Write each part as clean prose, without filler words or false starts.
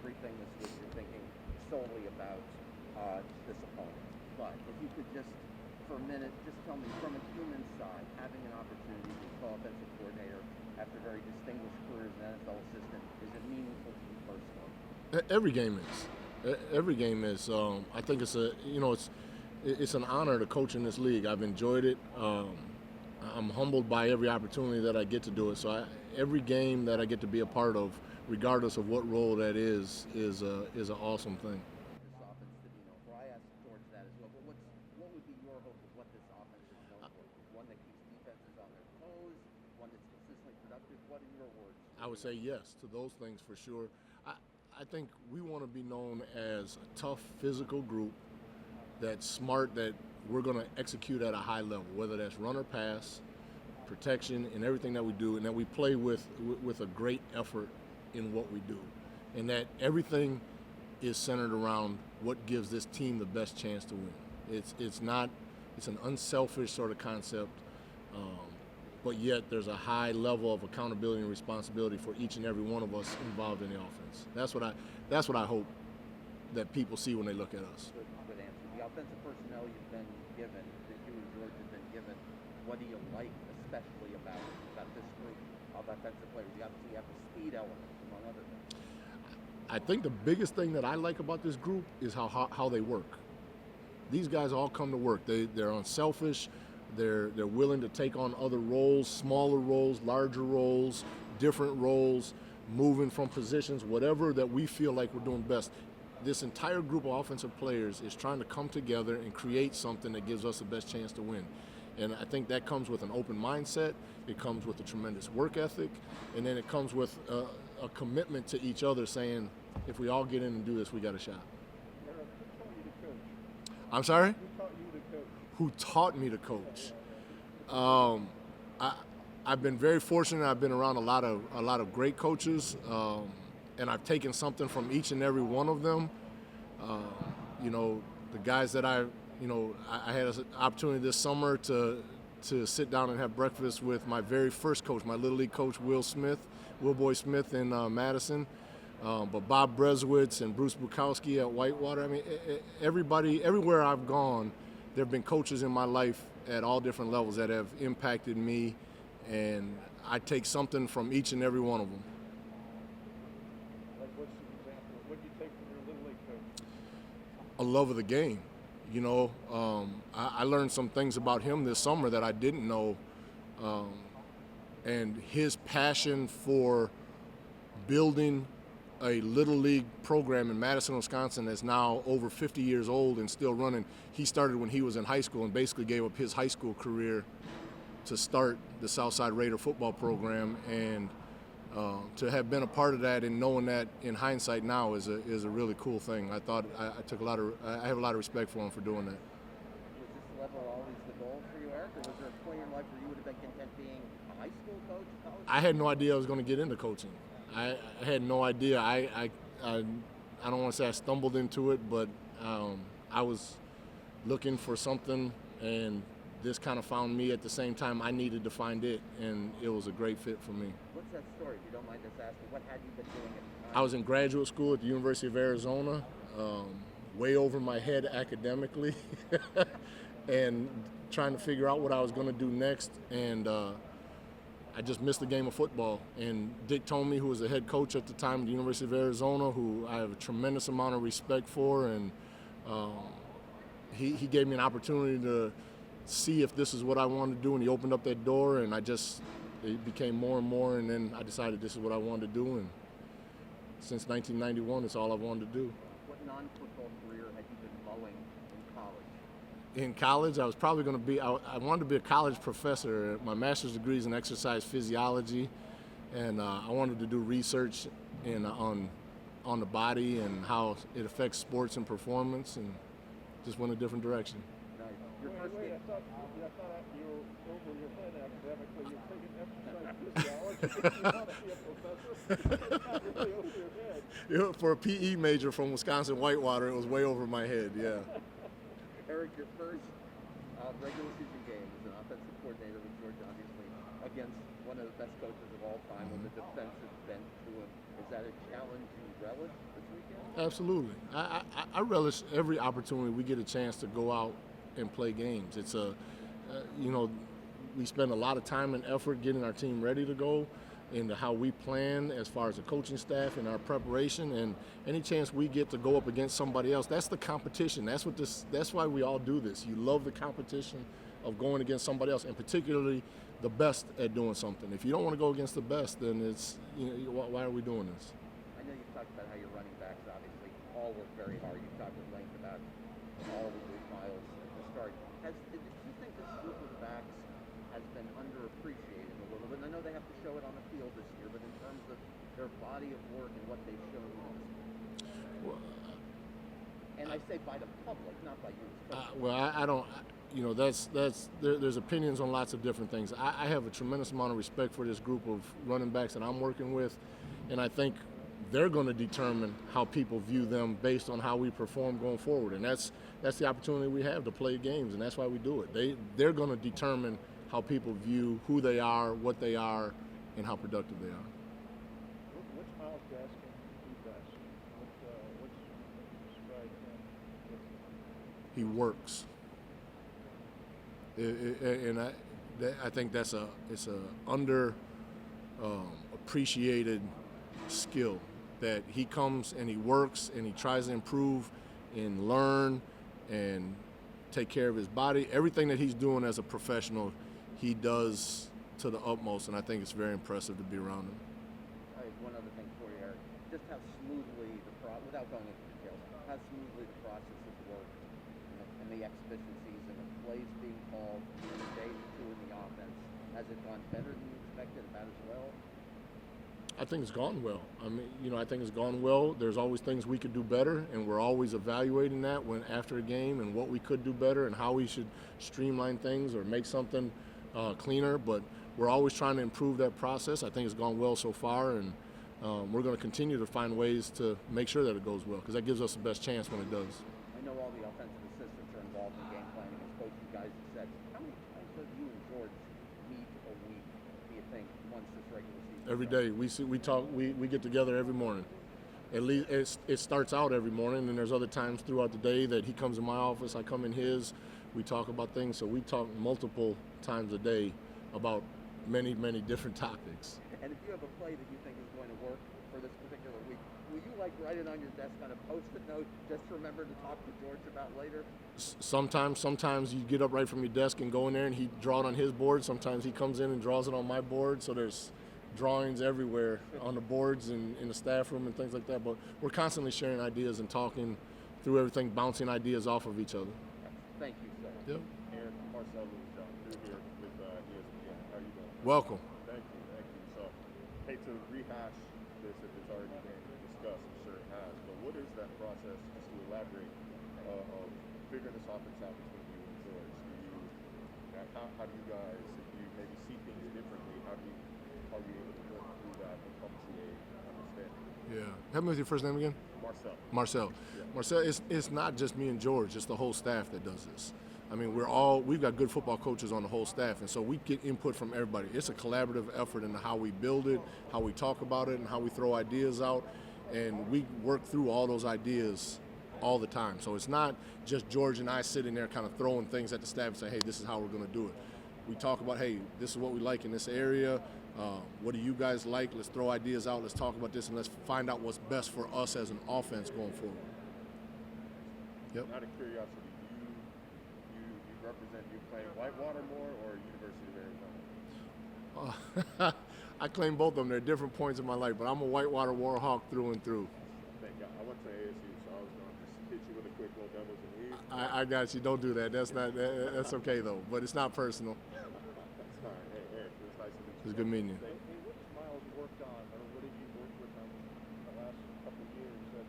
everything this week you're thinking solely about this opponent. But if you could just, for a minute, just tell me from a human side, having an opportunity to be co-offensive coordinator after a very distinguished career as an NFL assistant, is it meaningful to you personally? Every game is. Every game is. I think it's an honor to coach in this league. I've enjoyed it. I'm humbled by every opportunity that I get to do it. So every game that I get to be a part of, regardless of what role that is an awesome thing. This offense to be known for. I asked George that as well. But what would be your hope of what this offense is known for? One that keeps defenses on their toes, one that's consistently productive. What, in your words? I would say yes to those things for sure. I think we want to be known as a tough physical group that's smart, that we're going to execute at a high level, whether that's run or pass, protection, and everything that we do, and that we play with a great effort in what we do, and that everything is centered around what gives this team the best chance to win. It's an unselfish sort of concept, but yet there's a high level of accountability and responsibility for each and every one of us involved in the offense. That's what I hope that people see when they look at us. Good answer. The offensive personnel you've been given, that you and George have been given, what do you like especially about this group of offensive players? You obviously have the speed element, among other things. I think the biggest thing that I like about this group is how they work. These guys all come to work. They're unselfish. They're willing to take on other roles, smaller roles, larger roles, different roles, moving from positions, whatever that we feel like we're doing best. This entire group of offensive players is trying to come together and create something that gives us the best chance to win. And I think that comes with an open mindset, it comes with a tremendous work ethic, and then it comes with a commitment to each other, saying, if we all get in and do this, we got a shot. Eric, who taught you to coach? I'm sorry? Who taught you to coach? Who taught me to coach? I've been very fortunate. I've been around a lot of great coaches, and I've taken something from each and every one of them. The guys that I had an opportunity this summer to sit down and have breakfast with my very first coach, my Little League coach, Will Boy Smith in Madison. But Bob Brezowitz and Bruce Bukowski at Whitewater. I mean, everywhere I've gone, there have been coaches in my life at all different levels that have impacted me, and I take something from each and every one of them. Like, what's an example? What do you take from your Little League coach? A love of the game. I learned some things about him this summer that I didn't know, and his passion for building a Little League program in Madison, Wisconsin that's now over 50 years old and still running. He started when he was in high school and basically gave up his high school career to start the Southside Raider football program, and to have been a part of that and knowing that in hindsight now is a really cool thing. I thought I have a lot of respect for him for doing that. Was this level always the goal for you, Eric, or was there a point in your life where you would have been content being a high school coach, college? I had no idea I was going to get into coaching. I had no idea. I don't want to say I stumbled into it, but I was looking for something, and this kind of found me at the same time I needed to find it, and it was a great fit for me. What's that story, if you don't mind us asking? What had you been doing at the time? I was in graduate school at the University of Arizona, way over my head academically, and trying to figure out what I was going to do next, and I just missed the game of football. And Dick Tomey, who was the head coach at the time at the University of Arizona, who I have a tremendous amount of respect for, and he gave me an opportunity to see if this is what I wanted to do, and he opened up that door, and it became more and more, and then I decided this is what I wanted to do, and since 1991, it's all I wanted to do. What non-football career had you been mulling in college? In college, I was probably going to be, I wanted to be a college professor. My master's degree is in exercise physiology, and I wanted to do research on the body and how it affects sports and performance, and just went a different direction. Nice. Your first Wait, game. I thought you were over your head academically. You're taking exercise physiology. You want to be a professor? That's not really over your head. For a PE major from Wisconsin Whitewater, it was way over my head, yeah. Eric, your first regular season game as an offensive coordinator with George, obviously, against one of the best coaches of all time, with a defensive bent to him. Is that a challenge you relish this weekend? Absolutely. I relish every opportunity we get a chance to go out and play games. It's we spend a lot of time and effort getting our team ready to go, into how we plan as far as the coaching staff and our preparation, and any chance we get to go up against somebody else, that's the competition. That's why we all do this. You love the competition of going against somebody else, and particularly the best at doing something. If you don't want to go against the best, then it's, why are we doing this? I know you've talked about how your running backs obviously all work very hard. You've talked at length about all of Luke Miles at the start. Do you think this group of backs has been underappreciated a little bit? And I know they have to show it on the field this year, but in terms of their body of work and what they've shown you this year. Well, and I say by the public, not by you. I don't. There's opinions on lots of different things. I have a tremendous amount of respect for this group of running backs that I'm working with, and I think they're going to determine how people view them based on how we perform going forward. And that's the opportunity we have to play games, and that's why we do it. They're going to determine how people view who they are, what they are, and how productive they are. What's Miles Gaskin do best? What's describe him? He works. I think it's a under appreciated skill, that he comes and he works and he tries to improve and learn and take care of his body. Everything that he's doing as a professional, he does to the utmost, and I think it's very impressive to be around him. I have one other thing for you, Eric. Just how smoothly without going into details, how smoothly the process has worked and the exhibition season of plays being called, the day or two in the offense. Has it gone better than you expected, about as well? I think it's gone well. I think it's gone well. There's always things we could do better, and we're always evaluating that after a game and what we could do better and how we should streamline things or make something cleaner. But we're always trying to improve that process. I think it's gone well so far, and we're going to continue to find ways to make sure that it goes well, because that gives us the best chance when it does. I know all the offensive assistants are involved in game planning, as both you guys have said. How many times do you and George meet a week, do you think, once this regular season? Every day. We talk. We get together every morning. At least it starts out every morning, and there's other times throughout the day that he comes in my office, I come in his. We talk about things. So we talk multiple times a day about many, many different topics. And if you have a play that you think is going to work for this particular week, will you write it on your desk on a Post-it note, just to remember to talk to George about later? Sometimes you get up right from your desk and go in there and he draw it on his board. Sometimes he comes in and draws it on my board. So there's drawings everywhere on the boards and in the staff room and things like that. But we're constantly sharing ideas and talking through everything, bouncing ideas off of each other. Thank you, sir. Yep. Eric, Marcel through here with ESPN. How are you doing? Welcome. Thank you. So, hate to rehash this if it's already been discussed. I'm sure it has. But what is that process, just to elaborate, of figuring this offense out between you and George? How do you guys, if you maybe see things differently, are you able to work through that and come to a understanding? Yeah. Help me with your first name again? Marcel. Yeah. Marcel, it's not just me and George, it's the whole staff that does this. I mean, we've got good football coaches on the whole staff, and so we get input from everybody. It's a collaborative effort into how we build it, how we talk about it, and how we throw ideas out, and we work through all those ideas all the time. So it's not just George and I sitting there kind of throwing things at the staff and saying, hey, this is how we're going to do it. We talk about, hey, this is what we like in this area. What do you guys like? Let's throw ideas out. Let's talk about this, and let's find out what's best for us as an offense going forward. Yep. Out of curiosity, you represent, you playing Whitewater more or University of Arizona? I claim both of them. They're different points in my life, but I'm a Whitewater Warhawk through and through. Thank God. I went to ASU, so I was going to just hit you with a quick little Devils and Leaves. I got you. Don't do that. That's okay though. But it's not personal. That's fine. Hey, Eric, it was nice to meet you. It's good meeting you. Hey, what has Miles worked on, or what have you worked with him the last couple of years that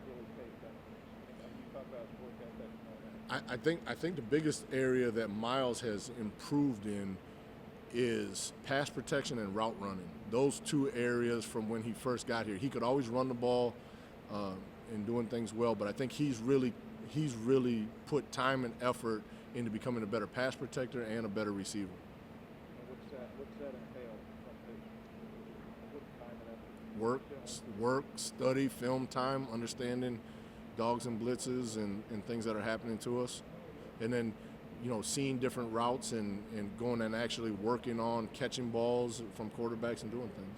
really paid benefits? You talk about his work ethic and all that. I think the biggest area that Miles has improved in is pass protection and route running. Those two areas from when he first got here. He could always run the ball and doing things well, but I think he's really put time and effort into becoming a better pass protector and a better receiver. And what's that entail? What time and work, study, film time, understanding dogs and blitzes and things that are happening to us. And then, seeing different routes and going and actually working on catching balls from quarterbacks and doing things.